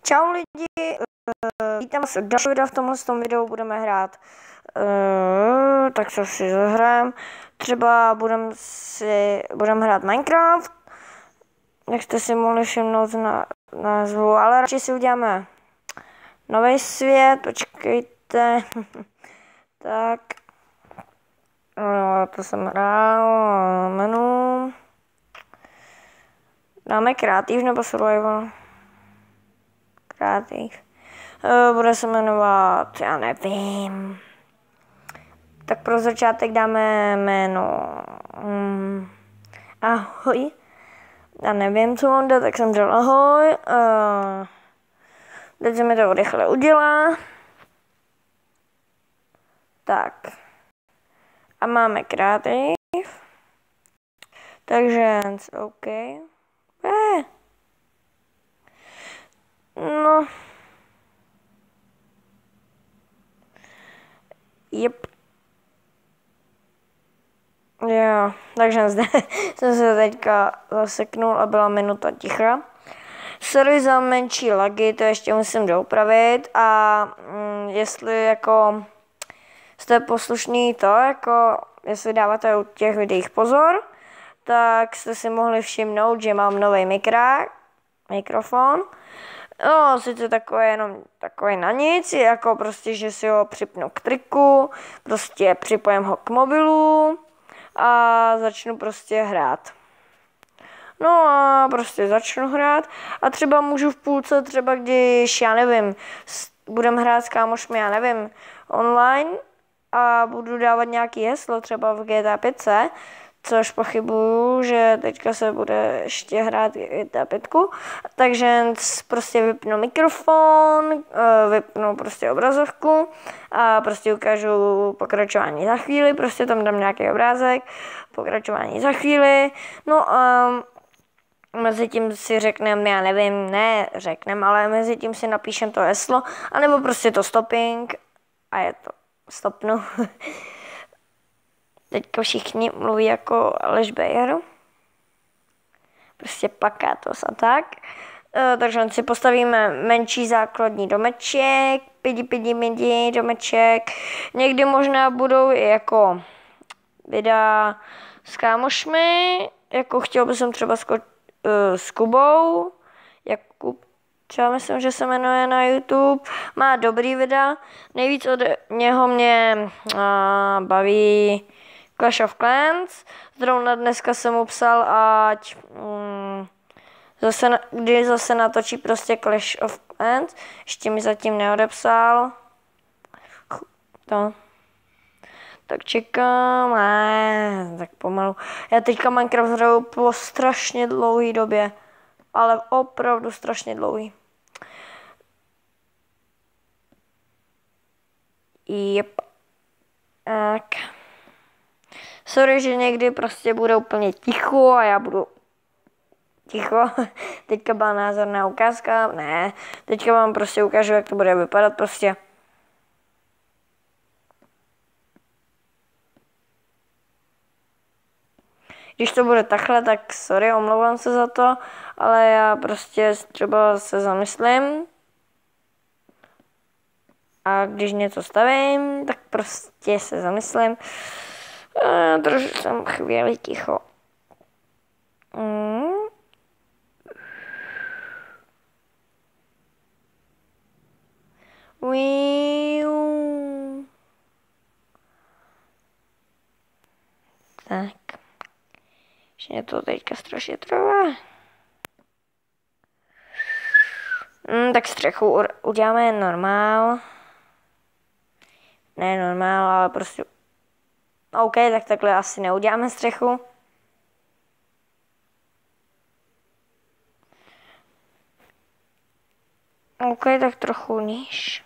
Čau lidi, vítám vás u dalšího videa. V tomhle videu budeme hrát, tak co si zahrajeme, třeba budeme hrát Minecraft, jak jste si mohli všimnout na názvu, ale radši si uděláme nový svět, počkejte, tak, to jsem hrál, menu, dáme kreativ nebo survival? Kreativ. Bude se jmenovat, já nevím. Tak pro začátek dáme jméno. Ahoj. Já nevím, co mám dát, tak jsem dal ahoj. Teď se mi to rychle udělá. Tak. A máme kreativ. Takže, OK. No. Jep. Jo, takže zde jsem se teďka zaseknul a byla minuta ticha. Sorry za menší lagy, to ještě musím doupravit a jestli jako jste poslušný jestli dáváte u těch videích pozor, tak jste si mohli všimnout, že mám nový mikrofon. No, sice takový jenom takový na nic, jako prostě, že si ho připnu k triku, prostě připojím ho k mobilu a začnu prostě hrát. No a prostě začnu hrát a třeba můžu v půlce, třeba když, já nevím, budem hrát s kámošmi, já nevím, online a budu dávat nějaký heslo třeba v GTA 5, což pochybuju, že teďka se bude ještě hrát GTA 5, takže prostě vypnu mikrofon, vypnu prostě obrazovku a prostě ukážu pokračování za chvíli, prostě tam dám nějaký obrázek, pokračování za chvíli, no a mezi tím si řekneme, já nevím, ale mezi tím si napíšem to heslo, anebo prostě to stopping a je to stopnu. Teďka všichni mluví jako Aleš Bejer. Prostě plakátos a tak. Takže si postavíme menší základní domeček, pidi domeček. Někdy možná budou i jako videa s kámošmi, jako chtěl bych třeba s Kubou, Jakub, třeba myslím, že se jmenuje na YouTube, má dobrý videa, nejvíc od něho mě baví Clash of Clans. Zrovna dneska jsem mu psal, ať zase natočí prostě Clash of Clans. Ještě mi zatím neodepsal. Tak čekám, tak pomalu. Já teďka Minecraft hraju po strašně dlouhé době, ale opravdu strašně dlouhý. Jep. Tak. Sorry, že někdy prostě bude úplně ticho a já budu ticho. Teďka byla názorná ukázka, ne. Teďka vám prostě ukážu, jak to bude vypadat prostě. Když to bude takhle, tak sorry, omlouvám se za to, ale já prostě třeba se zamyslím. A když něco stavím, tak prostě se zamyslím. Trošku jsem chvíli ticho. Tak. Že to teďka strašně trvá. Tak střechu uděláme normál. Ne normál, ale prostě OK, tak takhle asi neuděláme střechu. OK, tak trochu níž.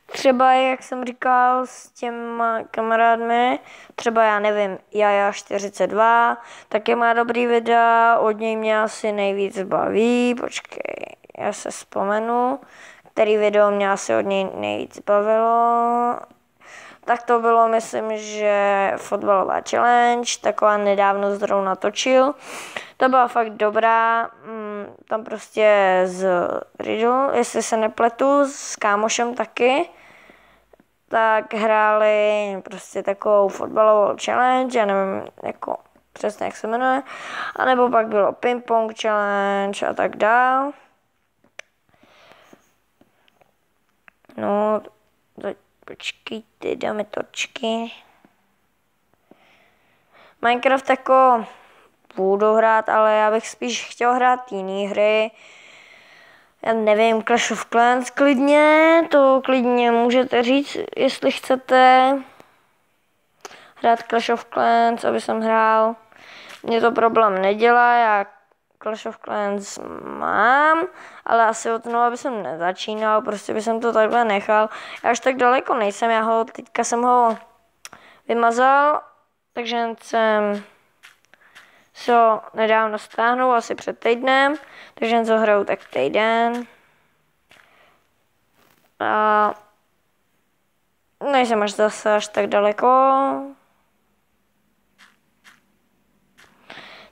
Třeba, jak jsem říkal s těma kamarádmi, třeba já nevím, Jaja 42, taky má dobrý videa, od něj mě asi nejvíc baví, počkej, já se vzpomenu, který video mě asi od něj nejvíc bavilo. Tak to bylo, myslím, že fotbalová challenge, taková nedávno zrovna natočil. To byla fakt dobrá, tam prostě z Riddle, jestli se nepletu, s kámošem taky, tak hráli prostě takovou fotbalovou challenge, já nevím, jako přesně jak se jmenuje, anebo pak bylo ping-pong challenge a tak dál. No, počkejte, dáme točky. Minecraft jako budu hrát, ale já bych spíš chtěl hrát jiné hry. Já nevím, Clash of Clans klidně, to klidně můžete říct, jestli chcete hrát Clash of Clans, aby jsem hrál. Mně to problém nedělá, já Clash of Clans mám, ale asi od toho, aby jsem nezačínal, prostě by jsem to takhle nechal. Já už tak daleko nejsem, teďka jsem ho vymazal, takže jsem si ho nedávno stáhnul, asi před týdnem, takže jsem to hraju tak týden. A nejsem až tak daleko.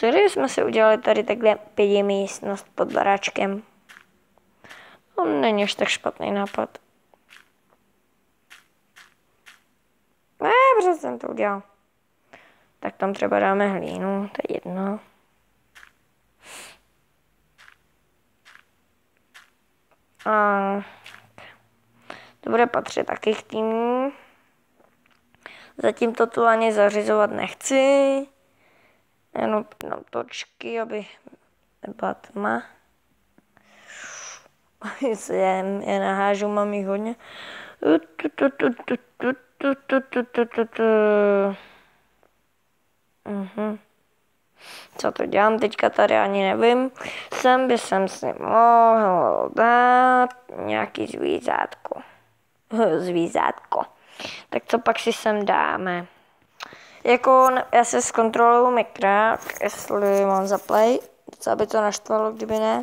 Tady jsme si udělali tady takhle 5 místnost pod baráčkem. To není až tak špatný nápad. Protože jsem to udělal. Tak tam třeba dáme hlínu, to je jedno. A to bude patřit taky k týmu. Zatím to tu ani zařizovat nechci. Jenom točky, aby nebyla tma. Je nahážu, mám jich hodně. Co to dělám teďka tady, ani nevím. Sem by jsem si mohl dát nějaký zvířátko. Tak co pak si sem dáme? Jako já se zkontroluju mikrák, jestli mám zaplay, co by to naštvalo, kdyby ne.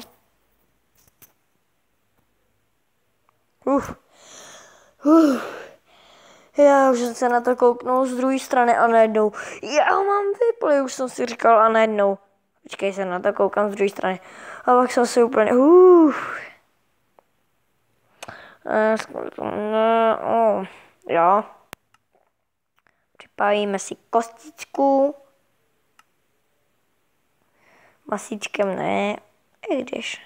Já už jsem se na to kouknul z druhé strany a najednou, já ho mám vyplý, už jsem si říkal a najednou, počkej, se na to koukám z druhé strany. A pak jsem si úplně, jo. Připálíme si kostičku. Masíčkem ne, i když.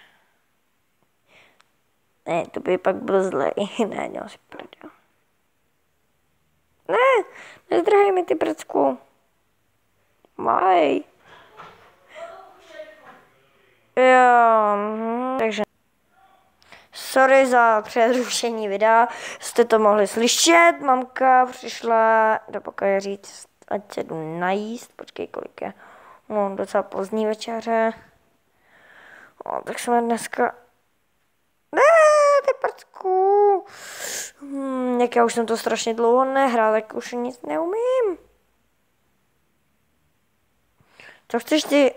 Ne, to by pak byl zlej. Ne, dělám si prdel. Ne, nezdrhej mi ty prcku. Maj. Jo, takže. Sorry za přerušení videa, jste to mohli slyšet. Mamka přišla do pokoje říct, ať se jdu najíst. Počkej, kolik je. No, docela pozdní večeře. No, tak jsme dneska... Ne, ty prcku. Jak já už jsem to strašně dlouho nehrál, tak už nic neumím. Co chceš ty?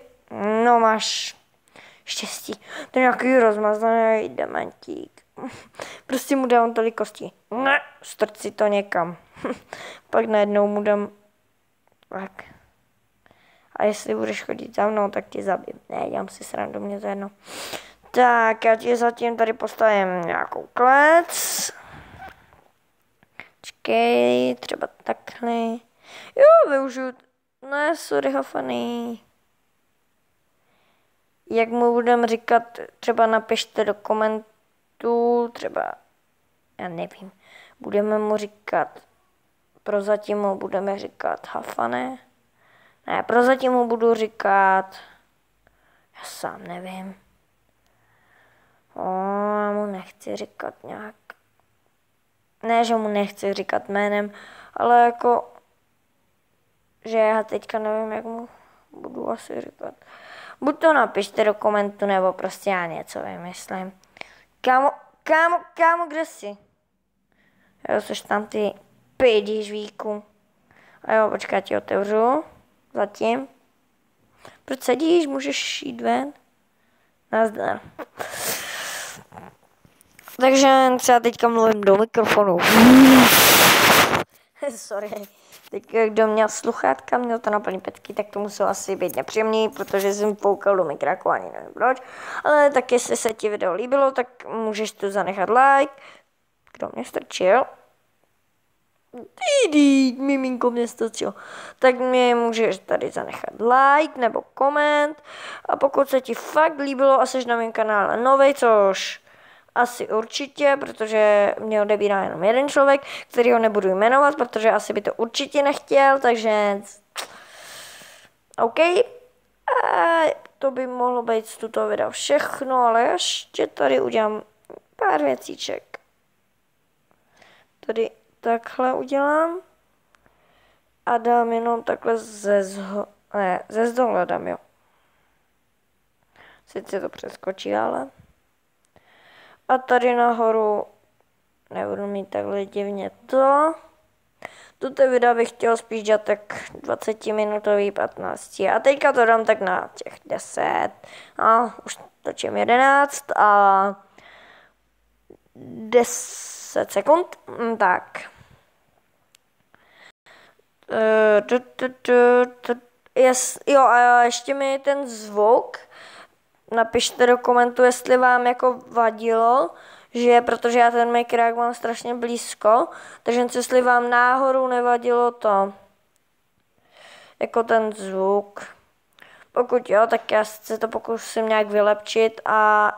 No, máš štěstí. To je nějaký rozmazaný dementík. Prostě mu dám tolik kostí. Ne, strč si to někam. Pak najednou mu dám... Tak. A jestli budeš chodit za mnou, tak tě zabím. Ne, dělám si srandu, mě to jedno. Tak, já ti zatím tady postavím nějakou klec. Čekej, třeba takhle. Jo, využiju. Ne, sorry, hafaný. Jak mu budeme říkat, třeba napište do komentů, třeba, já nevím, budeme mu říkat, prozatím mu budeme říkat hafané. Ne, prozatím mu budu říkat, já sám nevím. Já mu nechci říkat nějak, ne, že mu nechci říkat jménem, ale jako, že já teďka nevím, jak mu budu asi říkat. Buď to napište do komentu, nebo prostě já něco vymyslím. Kámo, kde jsi? Jo, což tam ty pidi žvíku. A jo, počkej, ti otevřu. Zatím. Proč sedíš? Můžeš jít ven? Nazdar. Takže já teďka mluvím do mikrofonu. Sorry. Teď, kdo měl sluchátka, měl to na plný petky, tak to muselo asi být nepříjemný, protože jsem poukal do mikráku, ani nevím proč. Ale tak jestli se ti video líbilo, tak můžeš tu zanechat like. Kdo mě strčil? Miminko mě strčil. Tak mě můžeš tady zanechat like nebo koment. A pokud se ti fakt líbilo a jsi na mém kanále novej, což asi určitě, protože mě odebírá jenom jeden člověk, který ho nebudu jmenovat, protože asi by to určitě nechtěl, takže OK. A to by mohlo být z tuto videa všechno, ale ještě tady udělám pár věcíček. Tady takhle udělám a dám jenom takhle ze zdola dám, jo. Sice to přeskočí, ale... A tady nahoru nebudu mít takhle divně to. Tuto videa bych chtěl spíš dělat tak 20 minutový, 15. A teďka to dám tak na těch 10. A už točím 11 a 10 sekund. Tak. Jo, a ještě mi ten zvuk. Napište do komentu, jestli vám jako vadilo, že protože já ten mikrák mám strašně blízko, takže jestli vám náhodou nevadilo to, jako ten zvuk. Pokud jo, tak já se to pokusím nějak vylepšit a